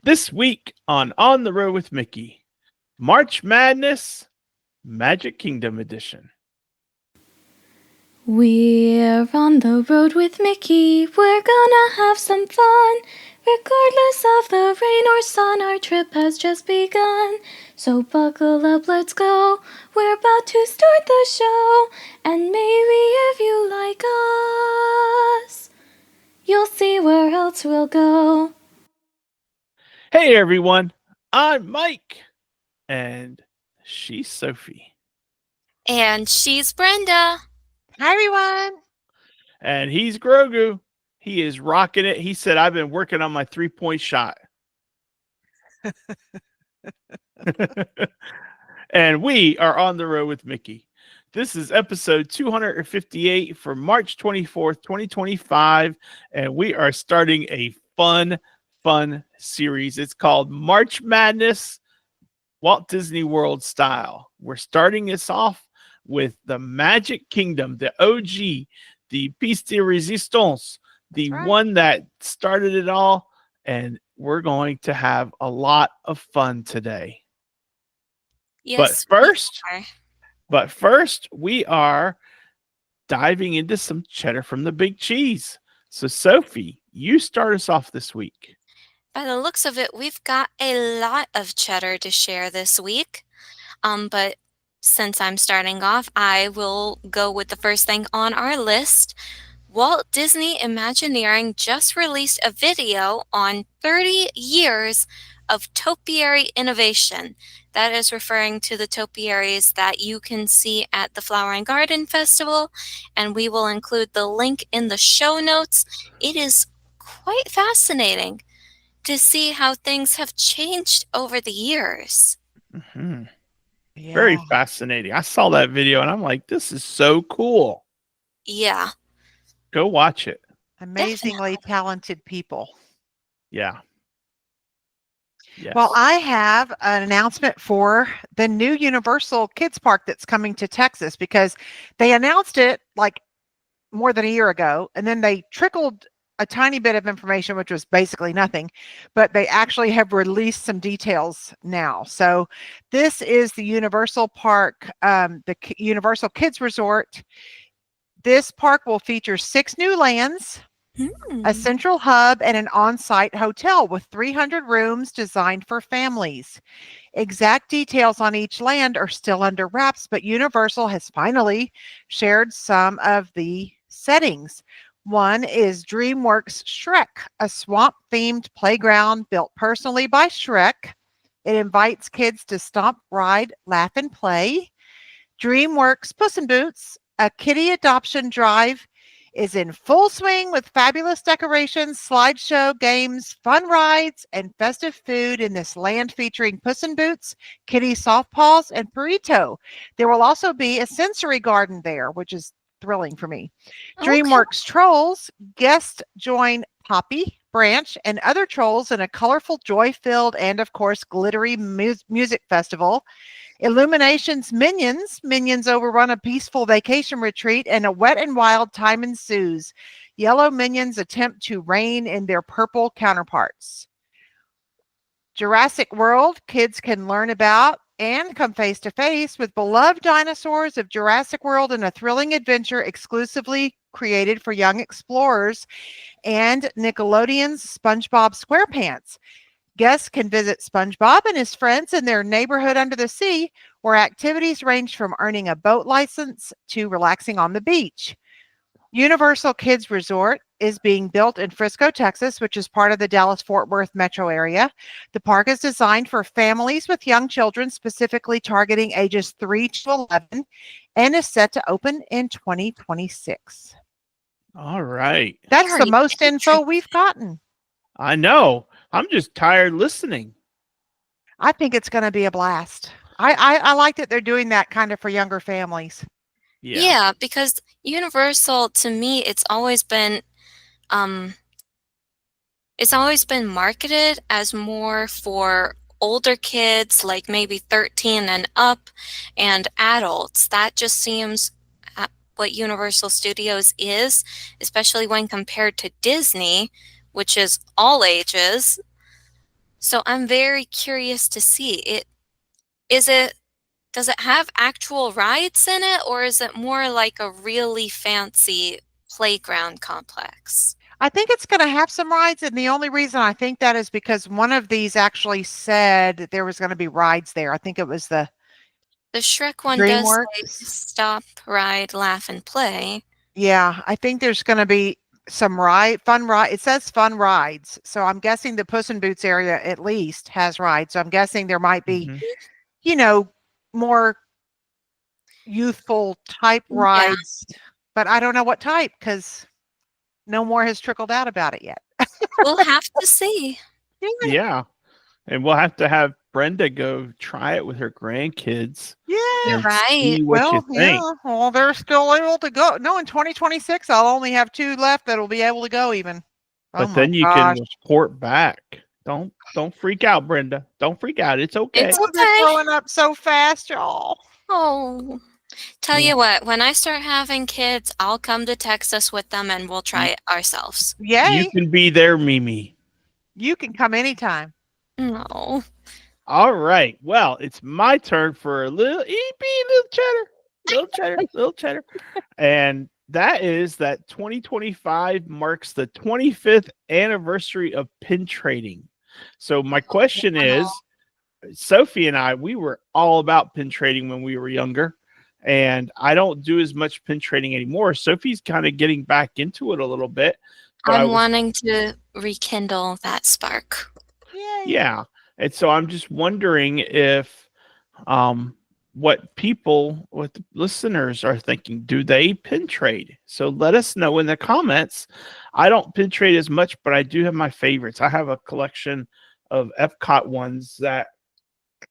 This week on the Road with Mickey, March Madness, Magic Kingdom Edition. We're on the road with Mickey, we're gonna have some fun. Regardless of the rain or sun, our trip has just begun. So buckle up, let's go, we're about to start the show. And maybe if you like us, you'll see where else we'll go. Hey everyone, I'm Mike, and she's Sophie. And she's Brenda. Hi, everyone. And he's Grogu. He is rocking it. He said, I've been working on my 3-point shot. And we are on the road with Mickey. This is episode 258 for March 24th, 2025. And we are starting a fun series. It's called March Madness, Walt Disney World style. We're starting this off with the Magic Kingdom, the OG, the piece de resistance, the one that started it all. And we're going to have a lot of fun today. Yes. But first, we are diving into some cheddar from the big cheese. So, Sophie, you start us off this week. By the looks of it, we've got a lot of cheddar to share this week. But since I'm starting off, I will go with the first thing on our list. Walt Disney Imagineering just released a video on 30 years of topiary innovation. That is referring to the topiaries that you can see at the Flower and Garden Festival, and we will include the link in the show notes. It is quite fascinating to see how things have changed over the years. Mm-hmm. Yeah. Very fascinating. I saw that video and I'm like, this is so cool. Yeah. Go watch it. Amazingly talented people. Yeah. Yes. Well, I have an announcement for the new Universal Kids Park that's coming to Texas, because they announced it like more than a year ago, and then they trickled a tiny bit of information, which was basically nothing, but they actually have released some details now. So this is the Universal Park, the Universal Kids Resort. This park will feature 6 new lands, a central hub, and an on-site hotel with 300 rooms designed for families. Exact details on each land are still under wraps, but Universal has finally shared some of the settings. One is DreamWorks Shrek, a swamp-themed playground built personally by Shrek. It invites kids to stomp, ride, laugh, and play. DreamWorks Puss in Boots, a kiddie adoption drive, is in full swing with fabulous decorations, slideshow, games, fun rides, and festive food in this land featuring Puss in Boots, Kitty Softpaws, and Burrito. There will also be a sensory garden there, which is thrilling for me. Okay. DreamWorks Trolls, guests join Poppy, Branch, and other trolls in a colorful, joy-filled, and of course, glittery music festival. Illuminations Minions overrun a peaceful vacation retreat, and a wet and wild time ensues. Yellow Minions attempt to rein in their purple counterparts. Jurassic World, kids can learn about and come face to face with beloved dinosaurs of Jurassic World in a thrilling adventure exclusively created for young explorers. And Nickelodeon's SpongeBob SquarePants. Guests can visit SpongeBob and his friends in their neighborhood under the sea, where activities range from earning a boat license to relaxing on the beach. Universal Kids Resort is being built in Frisco, Texas, which is part of the Dallas-Fort Worth metro area. The park is designed for families with young children, specifically targeting ages 3 to 11, and is set to open in 2026. All right. That's the most info we've gotten. I know. I'm just tired listening. I think it's going to be a blast. I like that they're doing that kind of for younger families. Yeah, because Universal, to me, it's always been marketed as more for older kids, like maybe 13 and up, and adults. That just seems what Universal Studios is, especially when compared to Disney, which is all ages. So I'm very curious to see it. Is it Does it have actual rides in it, or is it more like a really fancy playground complex? I think it's going to have some rides, and the only reason I think that is because one of these actually said that there was going to be rides there. I think it was the The Shrek one does say DreamWorks. stop, ride, laugh, and play. Yeah, I think there's going to be some fun ride. It says fun rides, so I'm guessing the Puss in Boots area at least has rides. So I'm guessing there might be, Mhm. you know, more youthful type Yeah, rides, but I don't know what type because no more has trickled out about it yet. we'll have to see. Yeah, Yeah. And we'll have to have Brenda go try it with her grandkids yeah. and Right. see what you Well, yeah. think. Well, they're still able to go. No, in 2026, I'll only have 2 left that'll be able to go even. Oh But my then you can gosh. report back. Don't freak out, Brenda. Don't freak out. It's okay. It's Oh, they're okay. growing up so fast, y'all. Oh, tell Yeah. you what, when I start having kids, I'll come to Texas with them and we'll try You, it ourselves. you Yay. can be there, Mimi. You can come anytime. No. All right. Well, it's my turn for a little little cheddar. Little cheddar, little cheddar. And that is that 2025 marks the 25th anniversary of pin trading. So my question Wow. is, Sophie and I, we were all about pin trading when we were younger. And I don't do as much pin trading anymore. Sophie's kind of getting back into it a little bit. But I I'm was, wanting to rekindle that spark. Yay. yeah. And so I'm just wondering if what the listeners are thinking. Do they pin trade? So let us know in the comments. I don't pin trade as much, but I do have my favorites. I have a collection of Epcot ones that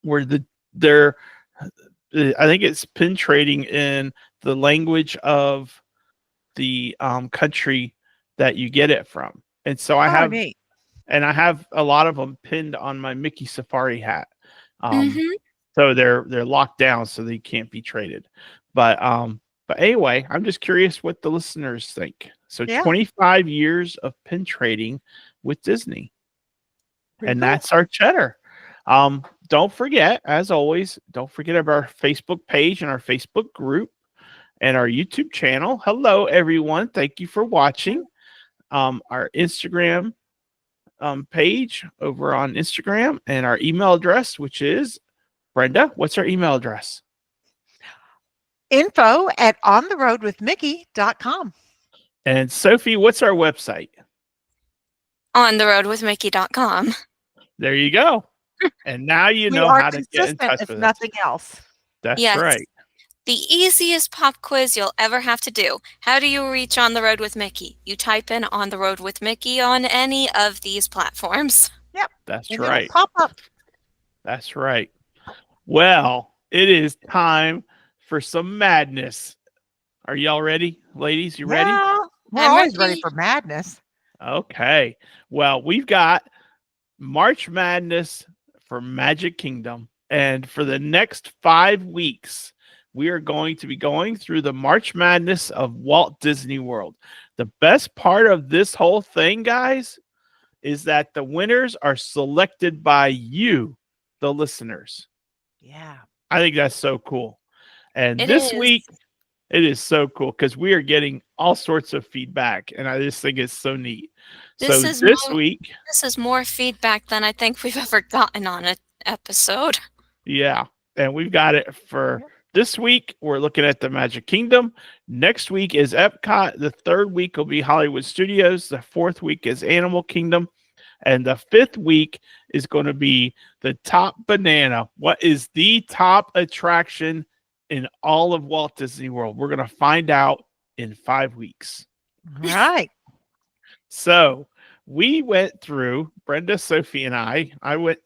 where they're I think it's pin trading in the language of the country that you get it from. And so I Oh, have neat. and I have a lot of them pinned on my Mickey Safari hat. Um, Mm-hmm. so they're locked down so they can't be traded. But anyway, I'm just curious what the listeners think. So Yeah. 25 years of pin trading with Disney. Pretty And cool. that's our cheddar. Don't forget, as always, don't forget about our Facebook page and our Facebook group and our YouTube channel. Hello, everyone. Thank you for watching. Our Instagram page over on Instagram and our email address, which is Brenda. What's our email address? info@ontheroadwithmickey.com. And Sophie, what's our website? OnTheRoadWithMickey.com. There you go. And now you We know are how to get in consistent, touch if with us. nothing else. That's Yes. right. The easiest pop quiz you'll ever have to do. How do you reach On the Road with Mickey? You type in On the Road with Mickey on any of these platforms. Yep. That's And right. it'll pop up. That's right. Well, it is time for some madness. Are y'all ready, ladies? You ready? Yeah. We're I'm always ready ready. for madness. Okay. Well, we've got March Madness for Magic Kingdom. And for the next 5 weeks, we are going to be going through the March Madness of Walt Disney World. The best part of this whole thing, guys, is that the winners are selected by you, the listeners. Yeah. I think that's so cool. And It this is. week, it is so cool because we are getting all sorts of feedback, and I just think it's so neat. This So is this more, week, this is more feedback than I think we've ever gotten on an episode. yeah, and we've got it for this week. We're looking at the Magic Kingdom. Next week is Epcot. The third week will be Hollywood Studios. The fourth week is Animal Kingdom. And the fifth week is going to be the top banana. What is the top attraction in all of Walt Disney World? We're going to find out in 5 weeks. Right. So we went through, Brenda, Sophie, and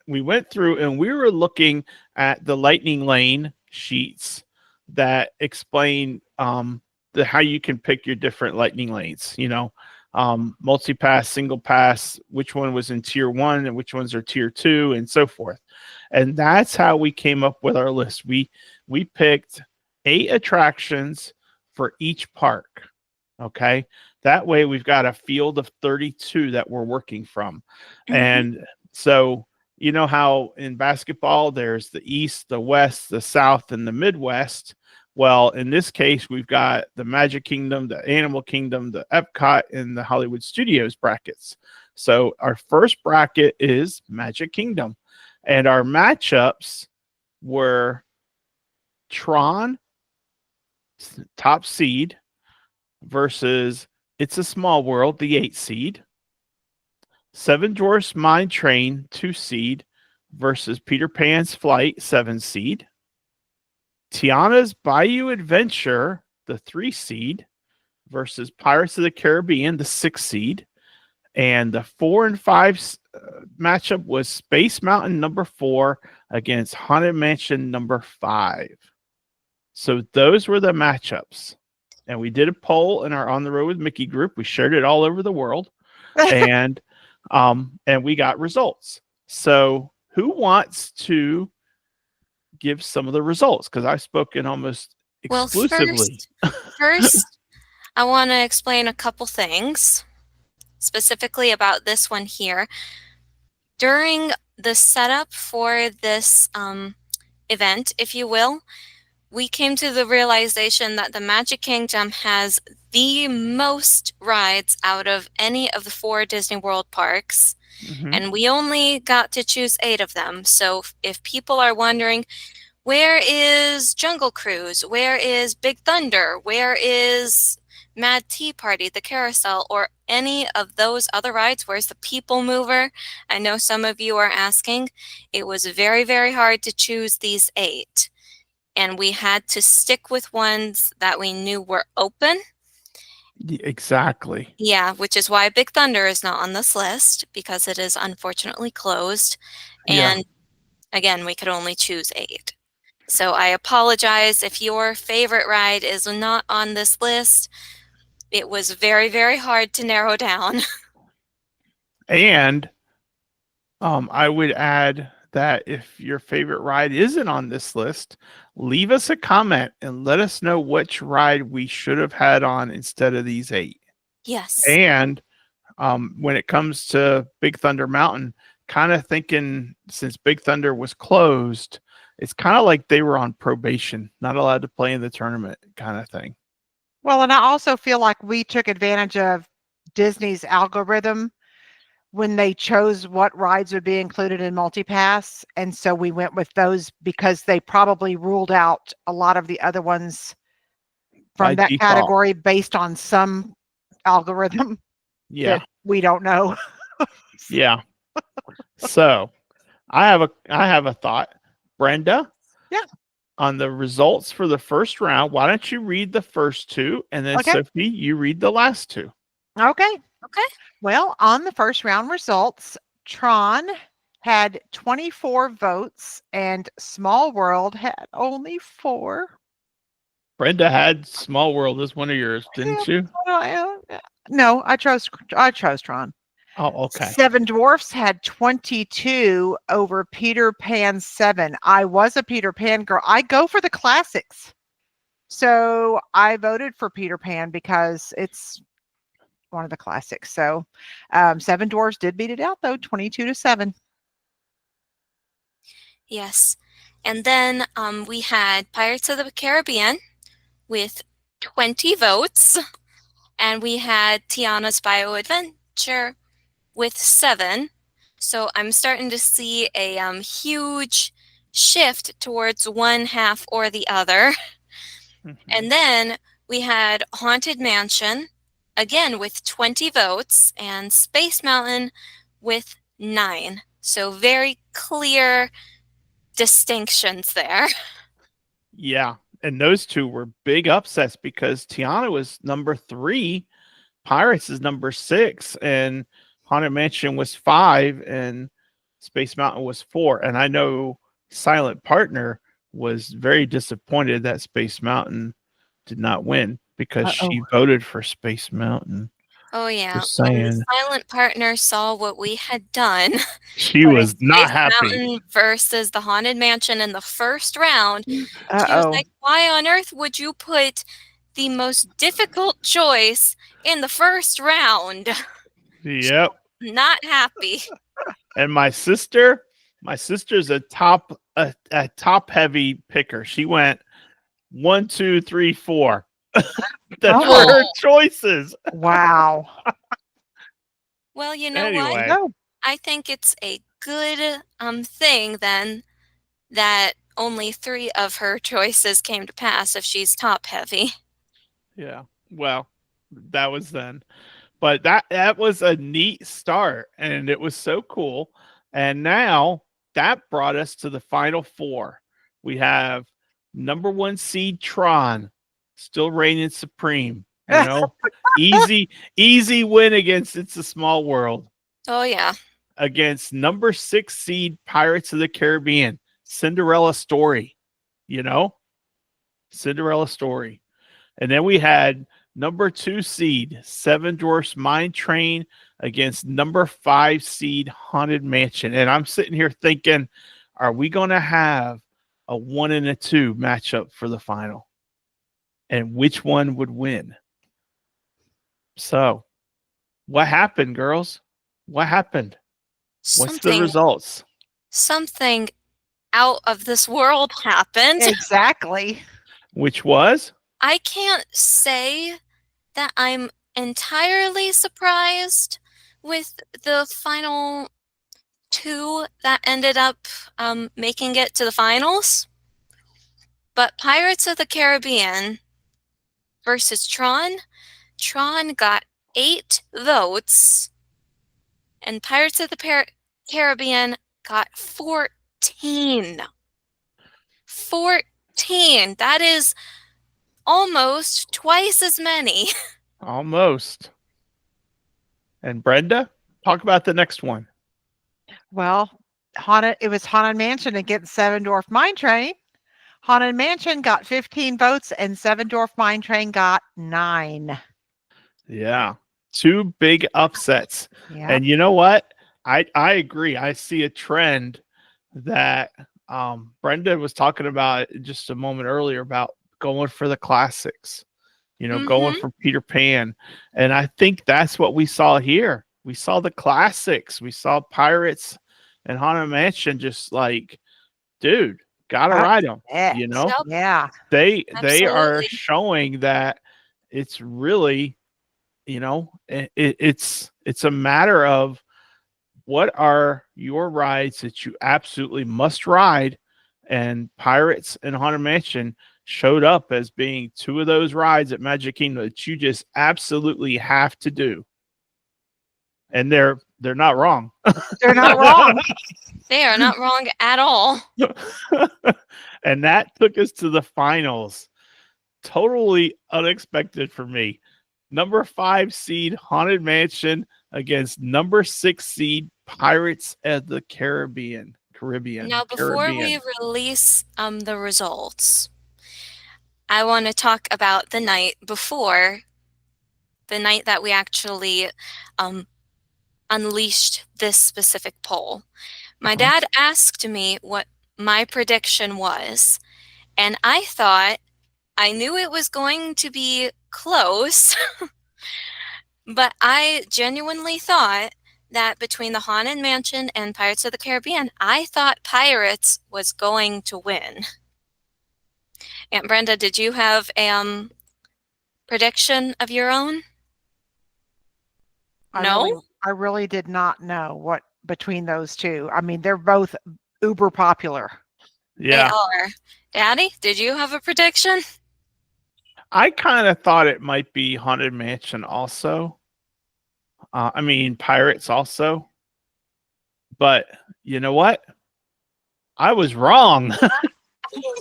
we went through and we were looking at the Lightning Lane sheets that explain how you can pick your different Lightning Lanes, multi-pass, single pass, which one was in tier 1 and which ones are tier 2 and so forth. And that's how we came up with our list. We picked 8 attractions for each park. Okay. That way we've got a field of 32 that we're working from. Mhm. And so You know how in basketball there's the East, the West, the South, and the Midwest? Well, in this case, we've got the Magic Kingdom, the Animal Kingdom, the Epcot, and the Hollywood Studios brackets. So our first bracket is Magic Kingdom. And our matchups were Tron, top seed, versus It's a Small World, the 8 seed. Seven Dwarfs Mine Train, 2 seed, versus Peter Pan's Flight, 7 seed. Tiana's Bayou Adventure, the 3 seed, versus Pirates of the Caribbean, the 6 seed. And the 4 and 5 matchup was Space Mountain number 4 against Haunted Mansion number 5. So those were the matchups. And we did a poll in our On the Road with Mickey group. We shared it all over the world. and we got results. So who wants to give some of the results? Because I've spoken almost exclusively. Well, first I want to explain a couple things specifically about this one here. During the setup for this event, if you will, we came to the realization that the Magic Kingdom has the most rides out of any of the 4 Disney World parks. Mm-hmm. And we only got to choose 8 of them. So if people are wondering, where is Jungle Cruise? Where is Big Thunder? Where is Mad Tea Party, the Carousel, or any of those other rides? Where's the People Mover? I know some of you are asking. It was very, very hard to choose these 8. And we had to stick with ones that we knew were open. Exactly. Yeah, which is why Big Thunder is not on this list, because it is unfortunately closed. And again, we could only choose 8. So I apologize if your favorite ride is not on this list. It was very, very hard to narrow down. And I would add that if your favorite ride isn't on this list, leave us a comment and let us know which ride we should have had on instead of these 8. Yes. And when it comes to Big Thunder Mountain, kind of thinking since Big Thunder was closed, it's kind of like they were on probation, not allowed to play in the tournament kind of thing. Well, and I also feel like we took advantage of Disney's algorithm when they chose what rides would be included in MultiPass. And so we went with those because they probably ruled out a lot of the other ones from that category based on some algorithm that we don't know. Yeah. So I have a thought. Brenda? Yeah. On the results for the first round, why don't you read the first 2 and then Sophie, you read the last 2. Okay. Okay. Well, on the first round results, Tron had 24 votes and Small World had only 4. Brenda had Small World as one of yours, didn't you? No, I chose Tron. Oh, okay. Seven Dwarfs had 22 over Peter Pan 7. I was a Peter Pan girl. I go for the classics. So I voted for Peter Pan because it's one of the classics. So Seven Dwarfs did beat it out, though, 22-7. Yes. And then we had Pirates of the Caribbean with 20 votes. And we had Tiana's Bayou Adventure with 7. So I'm starting to see a huge shift towards one half or the other. Mm-hmm. And then we had Haunted Mansion, again with 20 votes, and Space Mountain with 9. So very clear distinctions there. Yeah. And those 2 were big upsets because Tiana was number 3, Pirates is number 6, and Haunted Mansion was 5, and Space Mountain was 4. And I know Silent Partner was very disappointed that Space Mountain did not win because she voted for Space Mountain. Oh, yeah. Just saying. When the Silent Partner saw what we had done, she was not happy. Mountain versus the Haunted Mansion in the first round. She was like, why on earth would you put the most difficult choice in the first round? Yep. Not happy. And my sister, My sister's a top heavy picker. She went 1, 2, 3, 4. That's Oh. were her choices. Wow. Well, you know what? Anyway, No. I think it's a good thing then that only 3 of her choices came to pass if she's top heavy. yeah. Well, that was then. But that was a neat start, and it was so cool. And now that brought us to the final 4. We have number 1 seed Tron still reigning supreme. You know, easy win against It's a Small World. Oh yeah. Against number 6 seed Pirates of the Caribbean, Cinderella Story. You know, Cinderella Story. And then we had number 2 seed Seven Dwarfs Mine Train against number 5 seed Haunted Mansion. And I'm sitting here thinking, are we going to have a 1 and a 2 matchup for the final? And which one would win? So, what happened, girls? What happened? What's the results? Something out of this world happened. Exactly. Which was? I can't say that I'm entirely surprised with the final 2 that ended up making it to the finals. But Pirates of the Caribbean versus Tron got 8 votes, and Pirates of the Caribbean got 14. 14. That is almost twice as many. Almost. And Brenda, talk about the next one. Well, it was Haunted Mansion against Seven Dwarf Mine Train. Haunted Mansion got 15 votes and Seven Dwarf Mine Train got 9. Yeah. 2 big upsets. Yeah. And you know what? I agree. I see a trend that Brenda was talking about just a moment earlier about going for the classics, going for Peter Pan. And I think that's what we saw here. We saw the classics. We saw Pirates and Haunted Mansion just like, dude, gotta ride them. You know? Yep. Yeah. They are Absolutely. showing that it's really, it's a matter of what are your rides that you absolutely must ride, and Pirates and Haunted Mansion showed up as being 2 of those rides at Magic Kingdom that you just absolutely have to do. And they're not wrong. They're not wrong. They are not wrong at all. And that took us to the finals. Totally unexpected for me. Number 5 seed Haunted Mansion against number 6 seed Pirates of the Caribbean. Now, before we release the results, I want to talk about the night before, the night that we actually unleashed this specific poll. My dad asked me what my prediction was, and I thought I knew it was going to be close, but I genuinely thought that between the Haunted Mansion and Pirates of the Caribbean, I thought Pirates was going to win. Aunt Brenda, did you have a prediction of your own? No? I really did not know what between those 2. I mean, they're both uber popular. Yeah. They are. Daddy, did you have a prediction? I kind of thought it might be Haunted Mansion also. Pirates also. But you know what? I was wrong.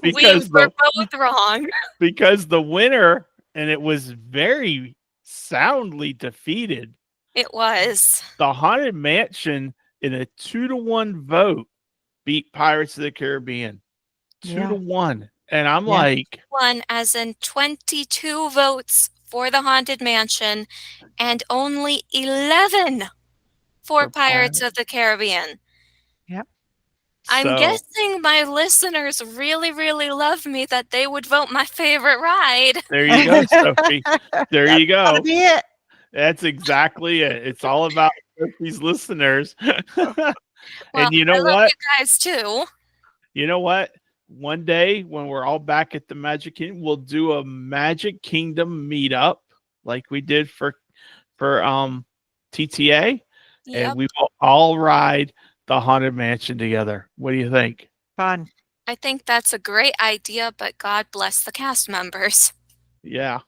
Because we were both wrong. Because the winner, and it was very soundly defeated. It was. The Haunted Mansion in a 2-1 vote beat Pirates of the Caribbean. 2-1. And I'm like, one as in 22 votes for the Haunted Mansion and only 11 for Pirates of the Caribbean. Yep. I'm guessing my listeners really, really love me that they would vote my favorite ride. There you go, Sophie. There you go. That'll be it. That's exactly it. It's all about Sophie's listeners. Well, And you I know love what? you guys too. You know what? One day when we're all back at the Magic Kingdom, we'll do a Magic Kingdom meetup like we did for TTA, and Yep. we will all ride the Haunted Mansion together. What do you think? Fun. I think that's a great idea, but God bless the cast members. Yeah.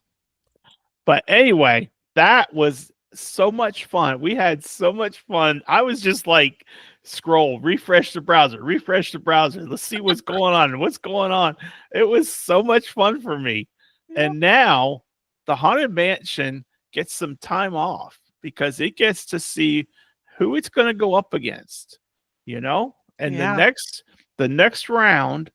But anyway, that was so much fun. We had so much fun. I was just like, scroll, refresh the browser, refresh the browser. Let's see what's going on. What's going on? It was so much fun for me. Yep. And now the Haunted Mansion gets some time off because it gets to see who it's going to go up against, you know? And Yeah. the next round,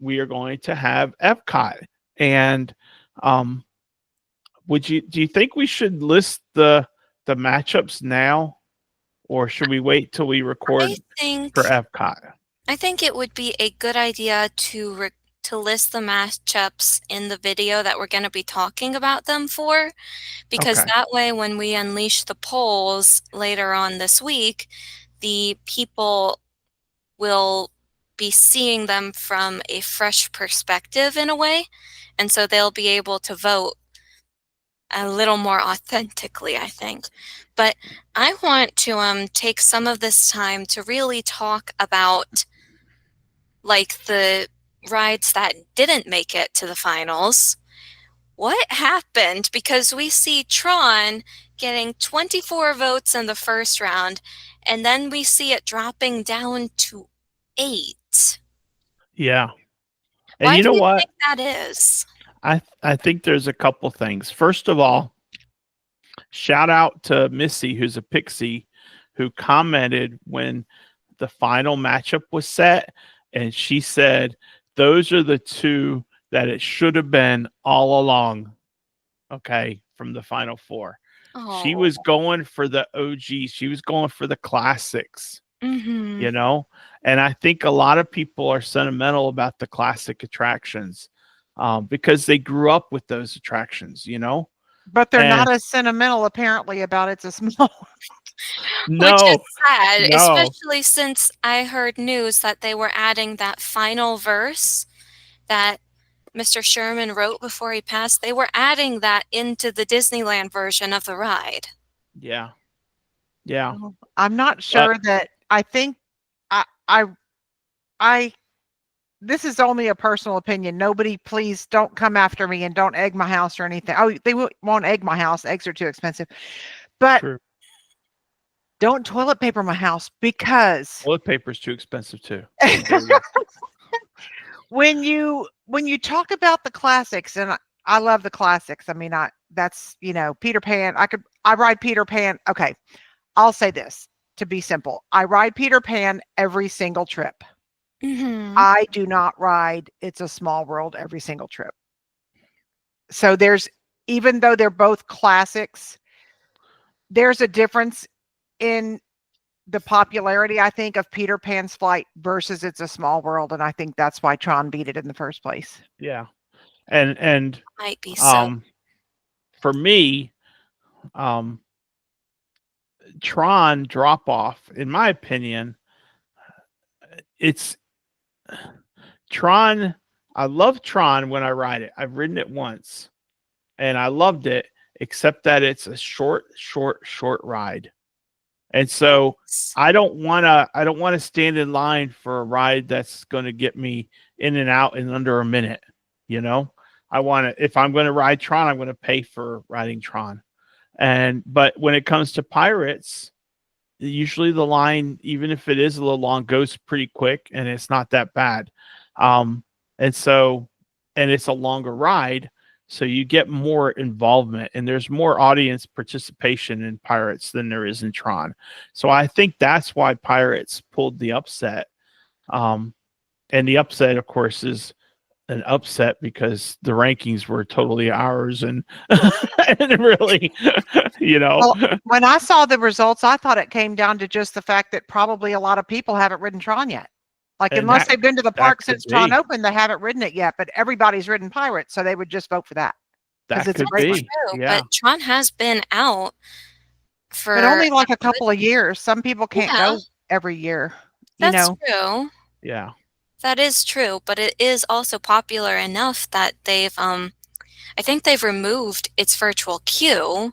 we are going to have Epcot. And do you think we should list the matchups now, or should we wait till we record I think for Epcot? I think it would be a good idea to list the matchups in the video that we're going to be talking about them for, because Okay. that way when we unleash the polls later on this week, the people will be seeing them from a fresh perspective in a way, and so they'll be able to vote a little more authentically, I think. But I want to take some of this time to really talk about like the rides that didn't make it to the finals. What happened? Because we see Tron getting 24 votes in the first round, and then we see it dropping down to 8. Yeah. And Why you do know you what? think that is? I think there's a couple things. First of all, shout out to Missy, who's a Pixie, who commented when the final matchup was set, and she said those are the two that it should have been all along. Okay, from the final four. She Oh. was going for the OGs. She was going for the classics, Mm-hmm. you know? And I think a lot of people are sentimental about the classic attractions because they grew up with those attractions, you know? But they're And not as sentimental apparently about It's a Small. Which is no, sad, no. especially since I heard news that they were adding that final verse that Mr. Sherman wrote before he passed. They were adding that into the Disneyland version of the ride. Yeah. Yeah. Well, I'm not But sure that I think I I this is only a personal opinion. Nobody, please don't come after me and don't egg my house or anything. Oh, they won't egg my house. Eggs are too expensive. But true. don't toilet paper my house because Toilet paper is too expensive too. So there you go. when you talk about the classics, and I love the classics. I mean, that's Peter Pan. I ride Peter Pan. Okay, I'll say this to be simple. I ride Peter Pan every single trip. Mm-hmm. I do not ride It's a Small World every single trip. So even though they're both classics, there's a difference in the popularity, I think, of Peter Pan's Flight versus It's a Small World, and I think that's why Tron beat it in the first place. Yeah. And Might be so. for me, Tron drop off, in my opinion, it's Tron. I love Tron when I ride it. I've ridden it once and I loved it, except that it's a short ride. And so I don't want to stand in line for a ride that's going to get me in and out in under a minute. You know, if I'm going to ride Tron, I'm going to pay for riding Tron. But when it comes to Pirates, usually the line, even if it is a little long, goes pretty quick and it's not that bad. And it's a longer ride. So you get more involvement and there's more audience participation in Pirates than there is in Tron. So I think that's why Pirates pulled the upset. And the upset, of course, is an upset because the rankings were totally ours and, and really, Well, when I saw the results, I thought it came down to just the fact that probably a lot of people haven't ridden Tron yet. Like, And unless that- they've been to the that park could since Tron be. opened, they haven't ridden it yet, but everybody's ridden Pirates, so they would just vote for that. that it's a could great be. one. True, Yeah. but Tron has been out for But only like a couple of years. Some people can't Yeah. go every year. That's true. Yeah. That is true, but it is also popular enough that they've I think they've removed its virtual queue.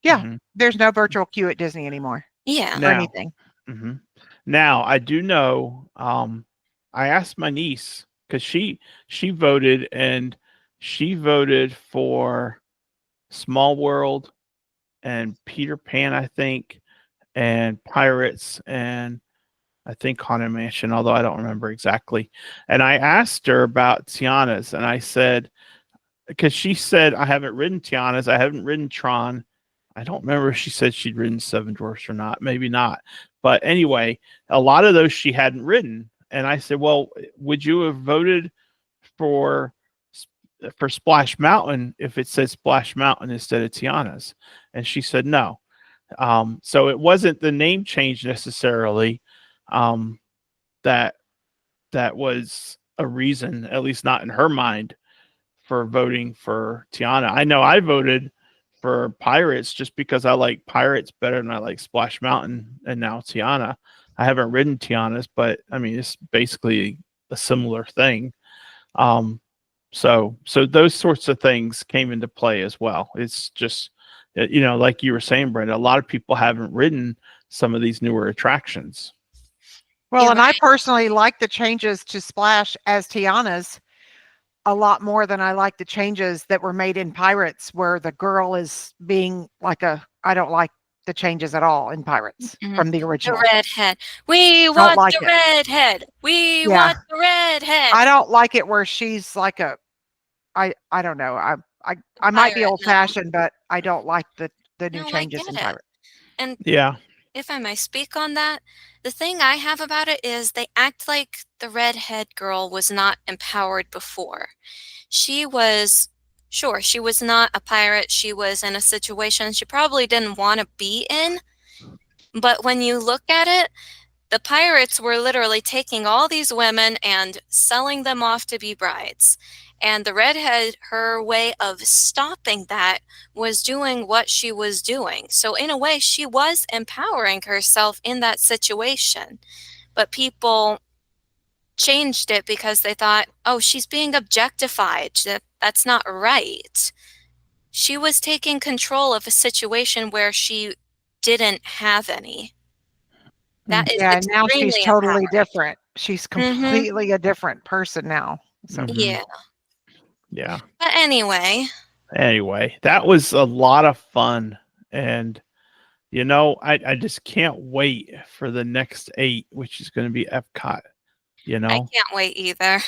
Yeah, Mhm. there's no virtual queue at Disney anymore Yeah. or Now, anything. mhm. Now I do know. I asked my niece because she voted and she voted for Small World and Peter Pan, I think, and Pirates and I think Haunted Mansion, although I don't remember exactly. And I asked her about Tiana's, and I said because she said I haven't ridden Tiana's, I haven't ridden Tron. I don't remember if she said she'd ridden Seven Dwarfs or not. Maybe not. But anyway, a lot of those she hadn't ridden. And I said, well, would you have voted for Splash Mountain if it said Splash Mountain instead of Tiana's? And she said no. So it wasn't the name change necessarily um, that that was a reason, at least not in her mind, for voting for Tiana. I know I voted for Pirates just because I like Pirates better than I like Splash Mountain and now Tiana. I haven't ridden Tiana's, but I mean it's basically a similar thing. So those sorts of things came into play as well. It's just like you were saying, Brenda, a lot of people haven't ridden some of these newer attractions. Well, You're and I right. personally like the changes to Splash as Tiana's a lot more than I like the changes that were made in Pirates, where the girl is being like I don't like the changes at all in Pirates Mhm. from the The original. redhead. We Don't want like the it. redhead. We Yeah. want the redhead. I don't like it where she's like I don't know. I might be Pirate old now. fashioned, but I don't like the new No, I changes get in it. Pirates. And Yeah. if I may speak on that, the thing I have about it is they act like the redhead girl was not empowered before. She was, sure, she was not a pirate. She was in a situation she probably didn't want to be in. But when you look at it, the pirates were literally taking all these women and selling them off to be brides. And the redhead, her way of stopping that was doing what she was doing. So, in a way, she was empowering herself in that situation. But people changed it because they thought, oh, she's being objectified. That's not right. She was taking control of a situation where she didn't have any. That is Yeah, and now she's extremely totally empowering. different. She's Mhm. completely a different person now. So Mhm. Yeah. Yeah. But anyway, Anyway, that was a lot of fun. And, I just can't wait for the next 8, which is going to be Epcot, I can't wait either.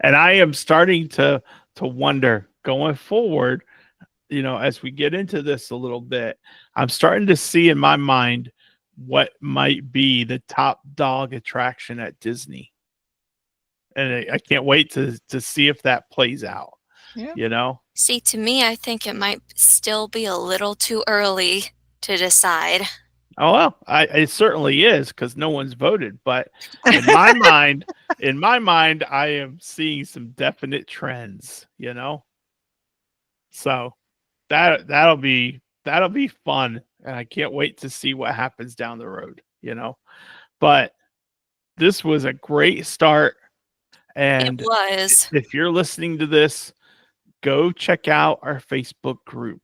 and I am starting to wonder going forward, as we get into this a little bit, I'm starting to see in my mind what might be the top dog attraction at Disney. And I can't wait to see if that plays out, yeah. you know? See, to me, I think it might still be a little too early to decide. Oh well, it certainly is because no one's voted. But in my mind, I am seeing some definite trends. So that'll be fun, and I can't wait to see what happens down the road. But this was a great start, It and was. if you're listening to this, go check out our Facebook group.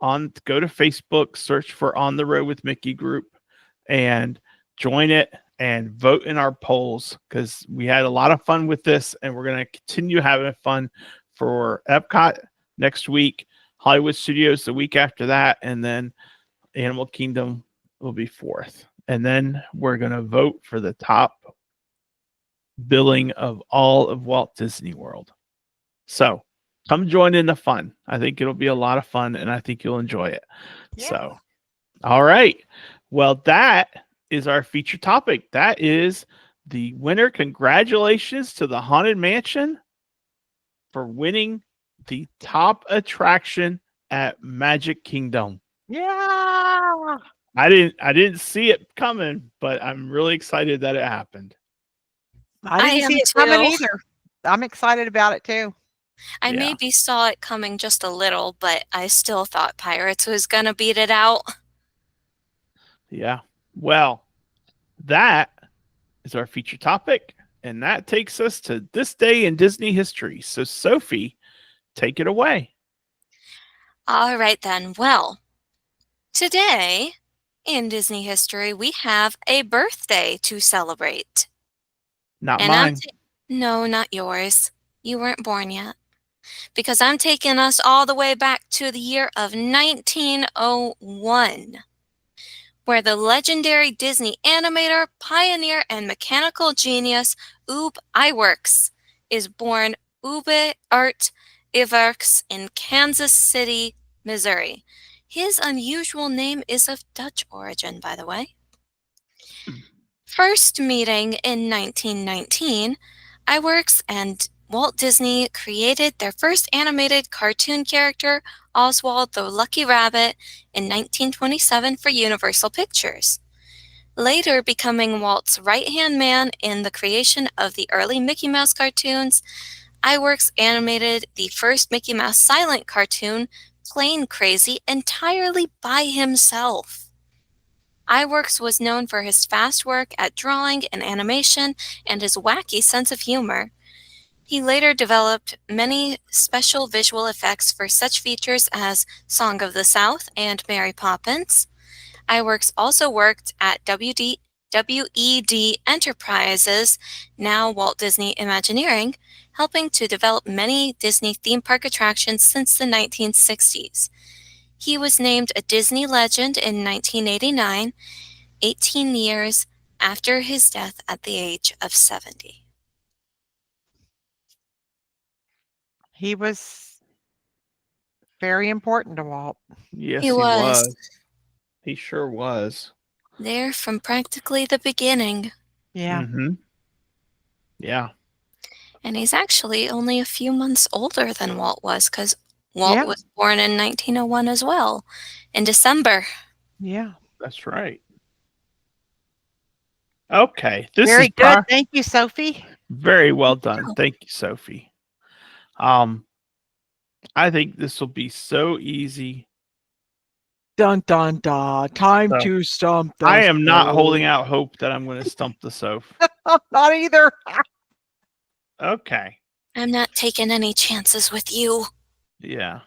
Go to Facebook, search for On the Road with Mickey group, and join it and vote in our polls because we had a lot of fun with this, and we're going to continue having fun for Epcot next week, Hollywood Studios the week after that, and then Animal Kingdom will be 4th. And then we're going to vote for the top billing of all of Walt Disney World. So come join in the fun. I think it'll be a lot of fun, and I think you'll enjoy it. Yeah. So, all right. Well, that is our feature topic. That is the winner. Congratulations to the Haunted Mansion for winning the top attraction at Magic Kingdom. Yeah. I didn't see it coming, but I'm really excited that it happened. I didn't am see it coming too. either. I'm excited about it too. I Yeah. maybe saw it coming just a little, but I still thought Pirates was going to beat it out. Yeah. Well, That is our feature topic, and that takes us to this day in Disney history. So, Sophie, take it away. All right, then. Well, today in Disney history, we have a birthday to celebrate. Not And mine. no, not yours. You weren't born yet. Because I'm taking us all the way back to the year of 1901, where the legendary Disney animator, pioneer, and mechanical genius Ube Iwerks is born. Ube Art Iwerks in Kansas City, Missouri. His unusual name is of Dutch origin, by the way. First meeting in 1919, Iwerks and Walt Disney created their first animated cartoon character, Oswald the Lucky Rabbit, in 1927 for Universal Pictures. Later becoming Walt's right-hand man in the creation of the early Mickey Mouse cartoons, Iwerks animated the first Mickey Mouse silent cartoon, Plane Crazy, entirely by himself. Iwerks was known for his fast work at drawing and animation and his wacky sense of humor. He later developed many special visual effects for such features as Song of the South and Mary Poppins. Iwerks also worked at WED Enterprises, now Walt Disney Imagineering, helping to develop many Disney theme park attractions since the 1960s. He was named a Disney Legend in 1989, 18 years after his death at the age of 70. He was very important to Walt. Yes, He he was. was. He sure was. There from practically the beginning. Yeah. Mm-hmm. Yeah. And he's actually only a few months older than Walt was, because Walt was born in 1901 as well, in December. Yeah. That's right. Okay. This Very is good. Thank you, Sophie. very well done. Thank you, Sophie. I think this will be so easy. Dun dun dun. Time So, to stump the I am not Soph. holding out hope that I'm going to stump the Soph. Not either. Okay. I'm not taking any chances with you. Yeah.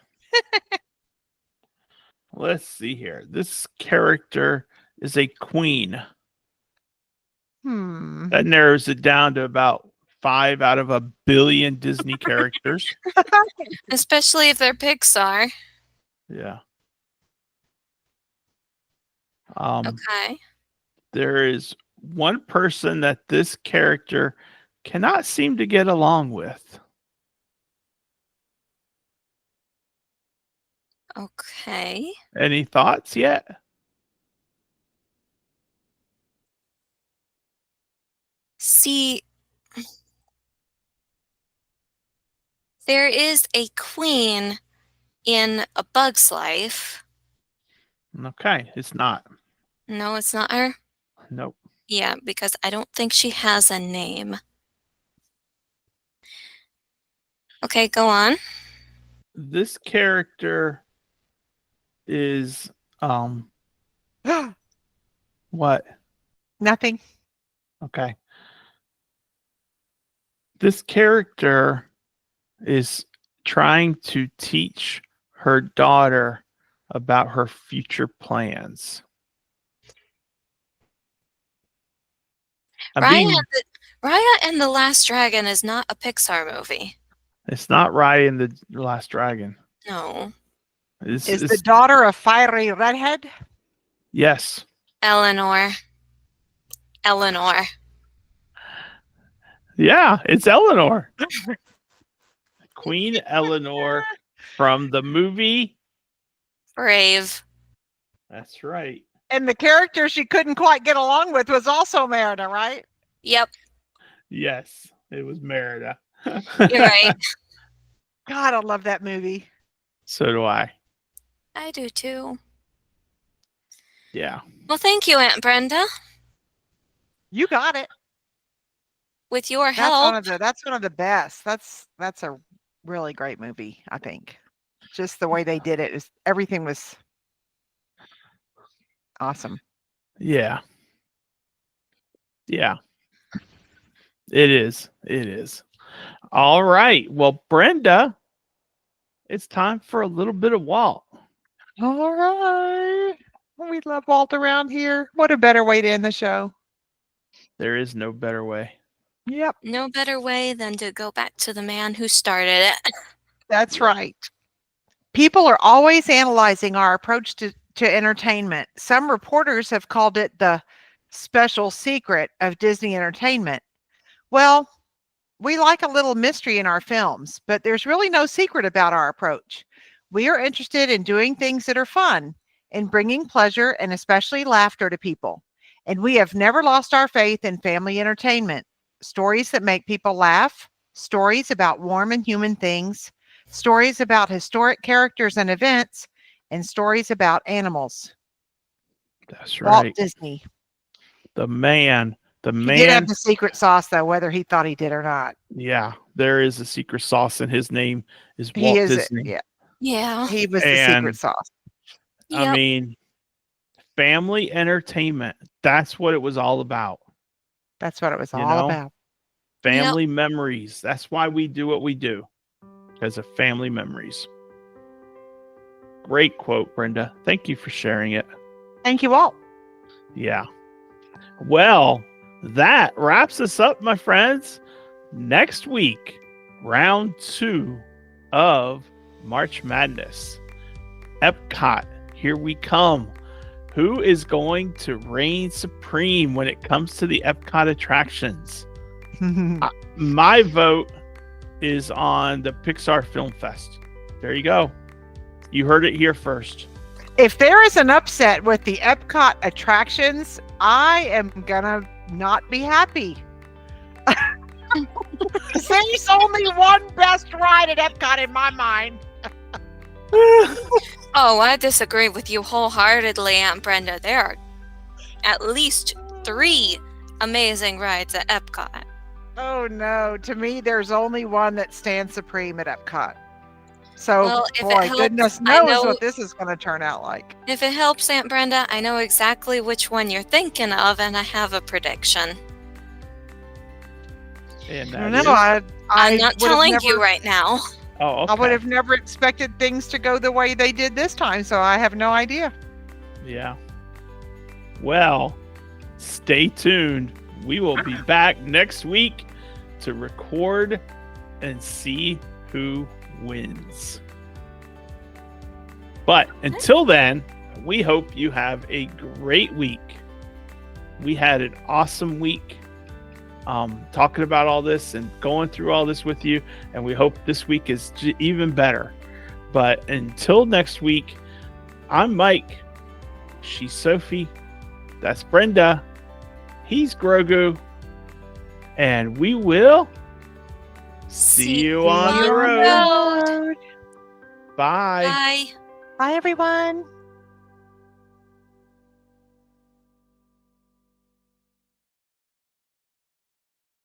Let's see here. This character is a queen. That narrows it down to about 5 out of 1 billion Disney characters. Especially if they're Pixar. Yeah. Okay. There is one person that this character cannot seem to get along with. Okay. Any thoughts yet? See, there is a queen in A Bug's Life. Okay, it's not. No, it's not her? Nope. Yeah, because I don't think she has a name. Okay, go on. This character is what? Nothing. Okay. This character is trying to teach her daughter about her future plans. Raya and the Last Dragon is not a Pixar movie. It's not Raya and the Last Dragon. No. Is the daughter a fiery redhead? Yes. Eleanor. Yeah, it's Eleanor. Queen Eleanor from the movie Brave. That's right. And the character she couldn't quite get along with was also Merida, right? Yep. Yes, it was Merida. You're right. God, I love that movie. So do I. I do too. Yeah. Well, thank you, Aunt Brenda. You got it. With your help. That's one of the best. That's a really great movie, I think. Just the way they did it, everything was awesome. Yeah. Yeah. It is. It is. All right. Well, Brenda, it's time for a little bit of Walt. All right. We love Walt around here. What a better way to end the show. There is no better way. Yep, No better way than to go back to the man who started it. that's right. People are always analyzing our approach to entertainment. Some reporters have called it the special secret of Disney entertainment. Well, we like a little mystery in our films, but there's really no secret about our approach. We are interested in doing things that are fun and bringing pleasure and especially laughter to people. And we have never lost our faith in family entertainment. Stories that make people laugh, stories about warm and human things, stories about historic characters and events, and stories about animals. That's Walt right. Disney. The man. The He did have man. the secret sauce, though, whether he thought he did or not. Yeah. There is a secret sauce, and his name is He Walt is, Disney. yeah, Yeah. he was the And secret sauce. I Yep. mean, family entertainment. That's what it was all about. That's what it was You all know? about. Family memories. That's why we do what we do. Because of family memories. Great quote, Brenda. Thank you for sharing it. Thank you, Walt. Yeah. Well, that wraps us up, my friends. Next week, round 2 of March Madness. Epcot, here we come. Who is going to reign supreme when it comes to the Epcot attractions? My vote is on the Pixar Film Fest. There you go. You heard it here first. If there is an upset with the Epcot attractions, I am gonna not be happy. There's only one best ride at Epcot in my mind. Oh, I disagree with you wholeheartedly, Aunt Brenda. There are at least 3 amazing rides at Epcot. Oh no, to me there's only one that stands supreme at Epcot. So, Well, if it boy, helps, goodness I knows know- what this is going to turn out like. If it helps, Aunt Brenda, I know exactly which one you're thinking of, and I have a prediction. And I that don't is- know. I'm not would have telling you never- right now. Oh, I would okay. have never expected things to go the way they did this time, so I have no idea. Yeah. Well, stay tuned. We will be back next week to record and see who wins. But until then, we hope you have a great week. We had an awesome week talking about all this and going through all this with you, and we hope this week is even better. But until next week, I'm Mike. She's Sophie. That's Brenda. He's Grogu. And we will see you on the road. Road. Bye. Bye. Bye, everyone.